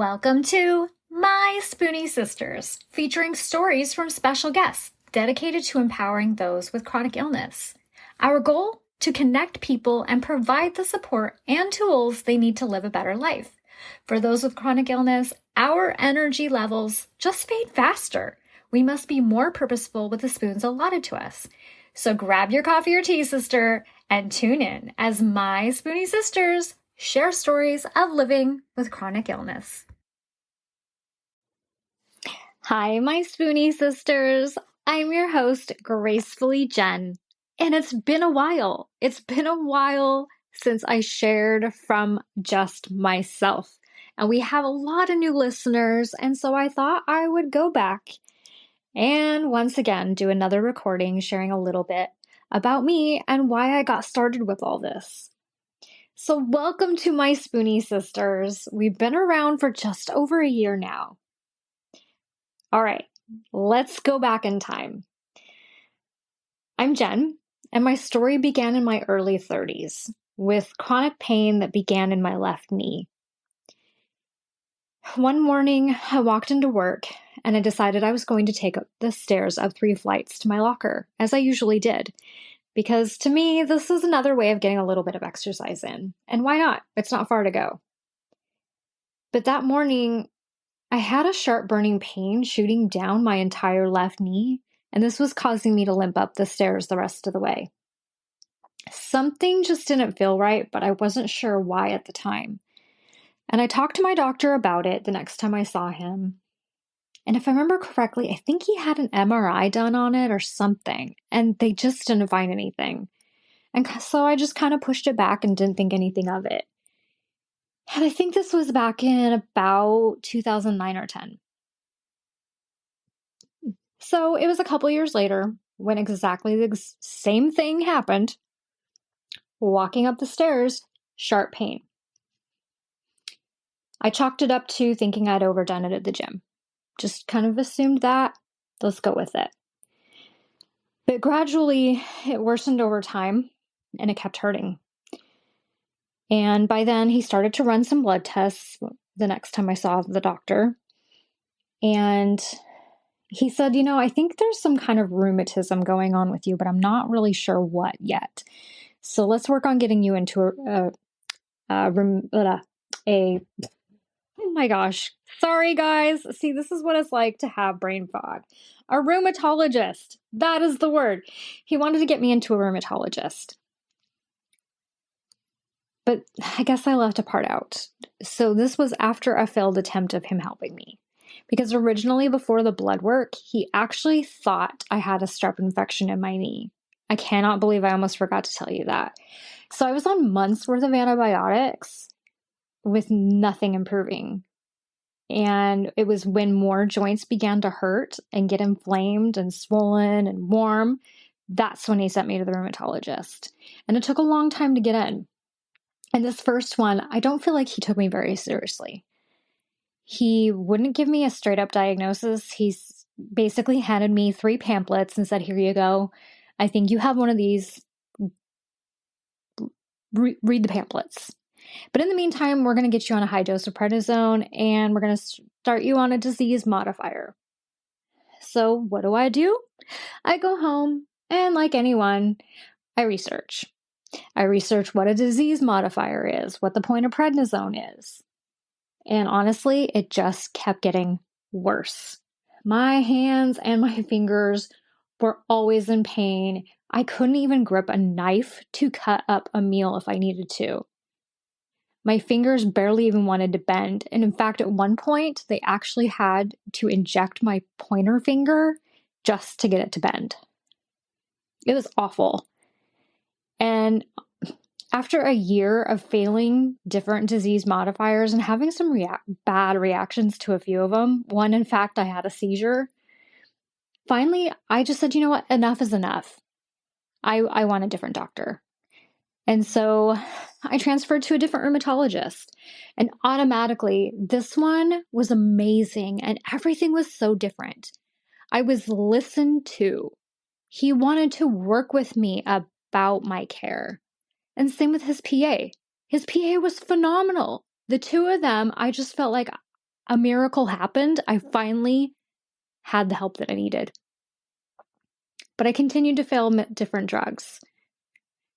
Welcome to My Spoonie Sisters, featuring stories from special guests dedicated to empowering those with chronic illness. Our goal? To connect people and provide the support and tools they need to live a better life. For those with chronic illness, our energy levels just fade faster. We must be more purposeful with the spoons allotted to us. So grab your coffee or tea, sister, and tune in as My Spoonie Sisters share stories of living with chronic illness. Hi, my Spoonie Sisters. I'm your host, Gracefully Jen, and it's been a while. It's been a while since I shared from just myself, and we have a lot of new listeners, and so I thought I would go back and once again do another recording sharing a little bit about me and why I got started with all this. So welcome to my Spoonie Sisters. We've been around for just over a year now. All right, let's go back in time. I'm Jen, and my story began in my early 30s with chronic pain that began in my left knee. One morning, I walked into work and I decided I was going to take up the stairs of 3 flights to my locker, as I usually did. Because to me, this is another way of getting a little bit of exercise in. And why not? It's not far to go. But that morning, I had a sharp burning pain shooting down my entire left knee, and this was causing me to limp up the stairs the rest of the way. Something just didn't feel right, but I wasn't sure why at the time. And I talked to my doctor about it the next time I saw him. And if I remember correctly, I think he had an MRI done on it or something, and they just didn't find anything. And so I just kind of pushed it back and didn't think anything of it. And I think this was back in about 2009 or 10. So it was a couple years later when exactly the same thing happened. Walking up the stairs, sharp pain. I chalked it up to thinking I'd overdone it at the gym. Just kind of assumed that. Let's go with it. But gradually, it worsened over time, and it kept hurting. And by then, he started to run some blood tests the next time I saw the doctor. And he said, I think there's some kind of rheumatism going on with you, but I'm not really sure what yet. So let's work on getting you into oh my gosh. Sorry, guys. See, this is what it's like to have brain fog. A rheumatologist. That is the word. He wanted to get me into a rheumatologist. But I guess I left a part out. So this was after a failed attempt of him helping me. Because originally, before the blood work, he actually thought I had a strep infection in my knee. I cannot believe I almost forgot to tell you that. So I was on months worth of antibiotics with nothing improving. And it was when more joints began to hurt and get inflamed and swollen and warm, that's when he sent me to the rheumatologist. And it took a long time to get in. And this first one, I don't feel like he took me very seriously. He wouldn't give me a straight up diagnosis. He's basically handed me 3 pamphlets and said, here you go. I think you have one of these. Read the pamphlets. But in the meantime, we're going to get you on a high dose of prednisone and we're going to start you on a disease modifier. So what do? I go home and like anyone, I research. I research what a disease modifier is, what the point of prednisone is. And honestly, it just kept getting worse. My hands and my fingers were always in pain. I couldn't even grip a knife to cut up a meal if I needed to. My fingers barely even wanted to bend. And in fact, at one point, they actually had to inject my pointer finger just to get it to bend. It was awful. And after a year of failing different disease modifiers and having some bad reactions to a few of them, one, in fact, I had a seizure. Finally, I just said, you know what? Enough is enough. I want a different doctor. And so I transferred to a different rheumatologist. And automatically, this one was amazing and everything was so different. I was listened to. He wanted to work with me about my care. And same with his PA. His PA was phenomenal. The two of them, I just felt like a miracle happened. I finally had the help that I needed. But I continued to fail different drugs.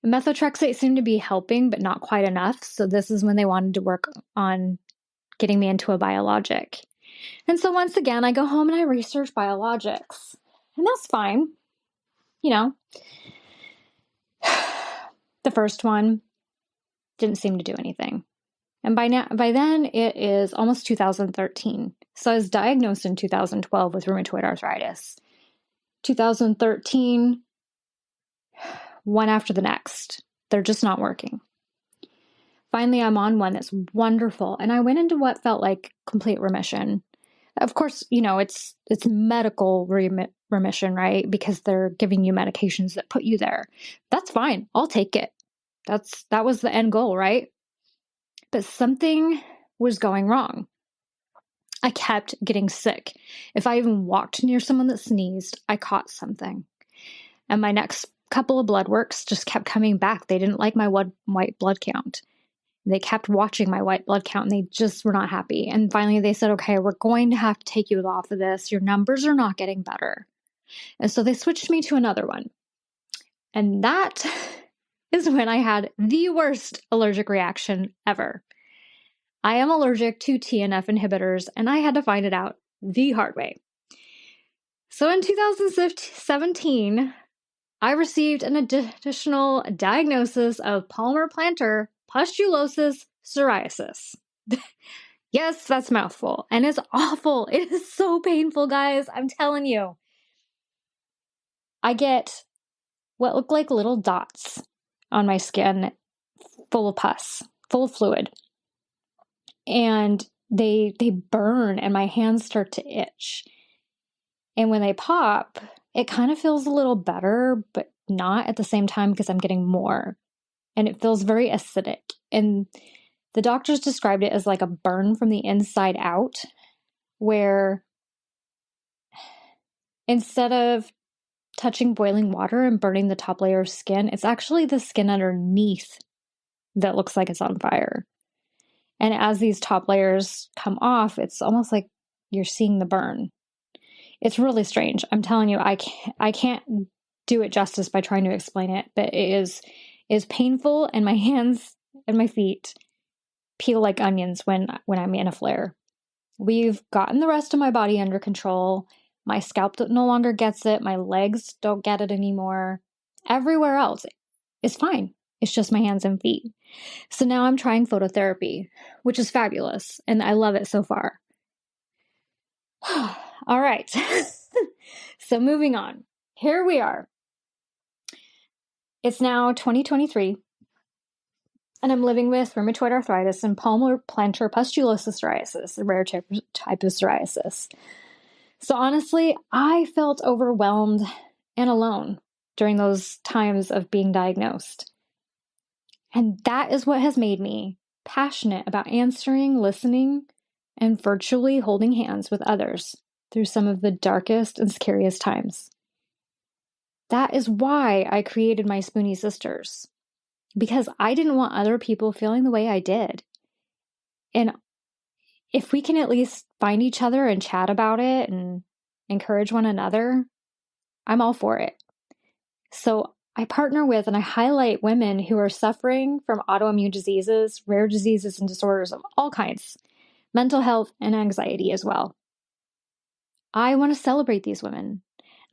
Methotrexate seemed to be helping, but not quite enough. So this is when they wanted to work on getting me into a biologic. And so once again, I go home and I research biologics. And that's fine. You know, the first one didn't seem to do anything. And by then it is almost 2013. So I was diagnosed in 2012 with rheumatoid arthritis. 2013, one after the next. They're just not working. Finally, I'm on one that's wonderful. And I went into what felt like complete remission. Of course, you know, it's medical remission, right? Because they're giving you medications that put you there. That's fine. I'll take it. That was the end goal, right? But something was going wrong. I kept getting sick. If I even walked near someone that sneezed, I caught something. And my next couple of blood works just kept coming back. They didn't like my white blood count. They kept watching my white blood count and they just were not happy. And finally they said, okay, we're going to have to take you off of this. Your numbers are not getting better. And so they switched me to another one. And that is when I had the worst allergic reaction ever. I am allergic to TNF inhibitors, and I had to find it out the hard way. So in 2017, I received an additional diagnosis of palmar plantar postulosis psoriasis. Yes, that's a mouthful, and it's awful. It is so painful, guys. I'm telling you. I get what look like little dots on my skin, full of pus, full of fluid. And they burn and my hands start to itch. And when they pop, it kind of feels a little better, but not at the same time because I'm getting more. And it feels very acidic. And the doctors described it as like a burn from the inside out, where instead of touching boiling water and burning the top layer of skin, it's actually the skin underneath that looks like it's on fire. And as these top layers come off, it's almost like you're seeing the burn. It's really strange. I'm telling you, I can't do it justice by trying to explain it, but it is painful, and my hands and my feet peel like onions when I'm in a flare. We've gotten the rest of my body under control. My scalp no longer gets it. My legs don't get it anymore. Everywhere else is fine. It's just my hands and feet. So now I'm trying phototherapy, which is fabulous, and I love it so far. All right. So moving on. Here we are. It's now 2023, and I'm living with rheumatoid arthritis and palmar plantar postulosis psoriasis, a rare type of psoriasis. So honestly, I felt overwhelmed and alone during those times of being diagnosed. And that is what has made me passionate about answering, listening, and virtually holding hands with others through some of the darkest and scariest times. That is why I created my Spoonie Sisters, because I didn't want other people feeling the way I did. And if we can at least find each other and chat about it and encourage one another, I'm all for it. So I partner with and I highlight women who are suffering from autoimmune diseases, rare diseases, and disorders of all kinds, mental health and anxiety as well. I want to celebrate these women.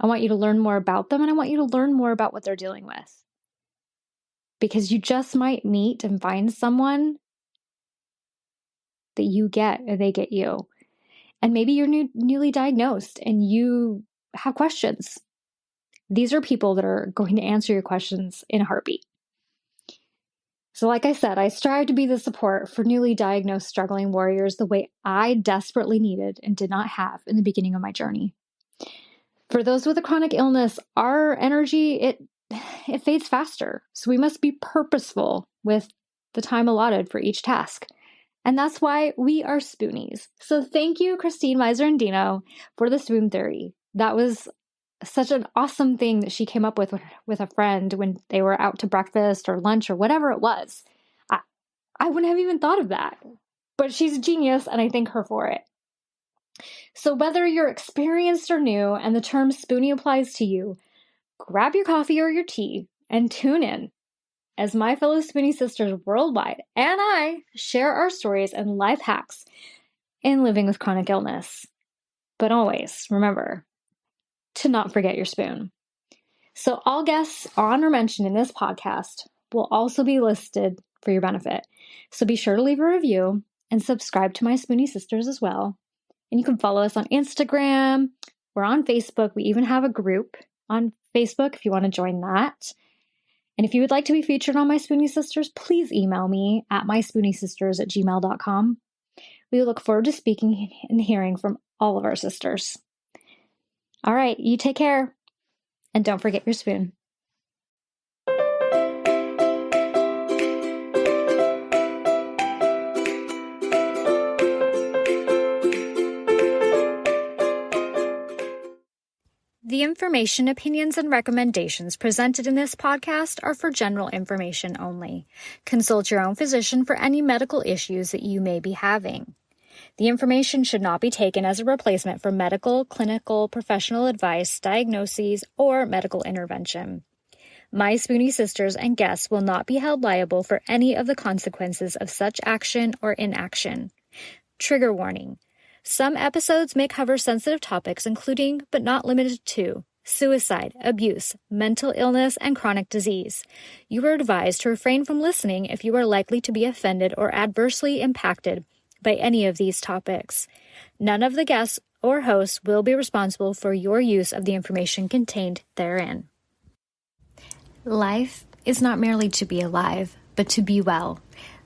I want you to learn more about them, and I want you to learn more about what they're dealing with. Because you just might meet and find someone that you get or they get you. And maybe you're newly diagnosed and you have questions. These are people that are going to answer your questions in a heartbeat. So like I said, I strive to be the support for newly diagnosed struggling warriors the way I desperately needed and did not have in the beginning of my journey. For those with a chronic illness, our energy, it fades faster. So we must be purposeful with the time allotted for each task. And that's why we are Spoonies. So thank you, Christine Miserandino, for the spoon theory. That was such an awesome thing that she came up with a friend when they were out to breakfast or lunch or whatever it was. I wouldn't have even thought of that. But she's a genius, and I thank her for it. So whether you're experienced or new and the term Spoonie applies to you, grab your coffee or your tea and tune in as my fellow Spoonie sisters worldwide and I share our stories and life hacks in living with chronic illness. But always remember to not forget your spoon. So all guests on or mentioned in this podcast will also be listed for your benefit. So be sure to leave a review and subscribe to my Spoonie Sisters as well. And you can follow us on Instagram. We're on Facebook. We even have a group on Facebook if you want to join that. And if you would like to be featured on my Spoonie Sisters, please email me at myspooниesisters@gmail.com. We look forward to speaking and hearing from all of our sisters. All right, you take care. And don't forget your spoon. The information, opinions, and recommendations presented in this podcast are for general information only. Consult your own physician for any medical issues that you may be having. The information should not be taken as a replacement for medical, clinical, professional advice, diagnoses, or medical intervention. My Spoonie Sisters and guests will not be held liable for any of the consequences of such action or inaction. Trigger warning. Some episodes may cover sensitive topics including, but not limited to, suicide, abuse, mental illness, and chronic disease. You are advised to refrain from listening if you are likely to be offended or adversely impacted by any of these topics. None of the guests or hosts will be responsible for your use of the information contained therein. Life is not merely to be alive, but to be well.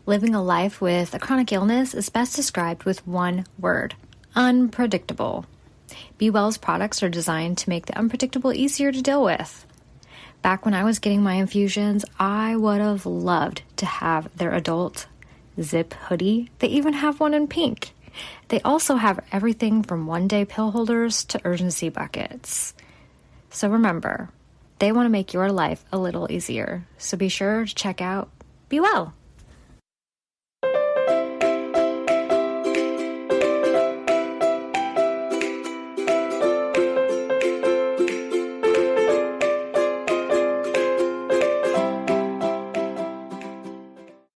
Living a life with a chronic illness is best described with one word: unpredictable. Be Well's products are designed to make the unpredictable easier to deal with. Back when I was getting my infusions, I would have loved to have their adult zip hoodie. They even have one in pink. They also have everything from one-day pill holders to urgency buckets. So remember, they want to make your life a little easier. So be sure to check out Be Well.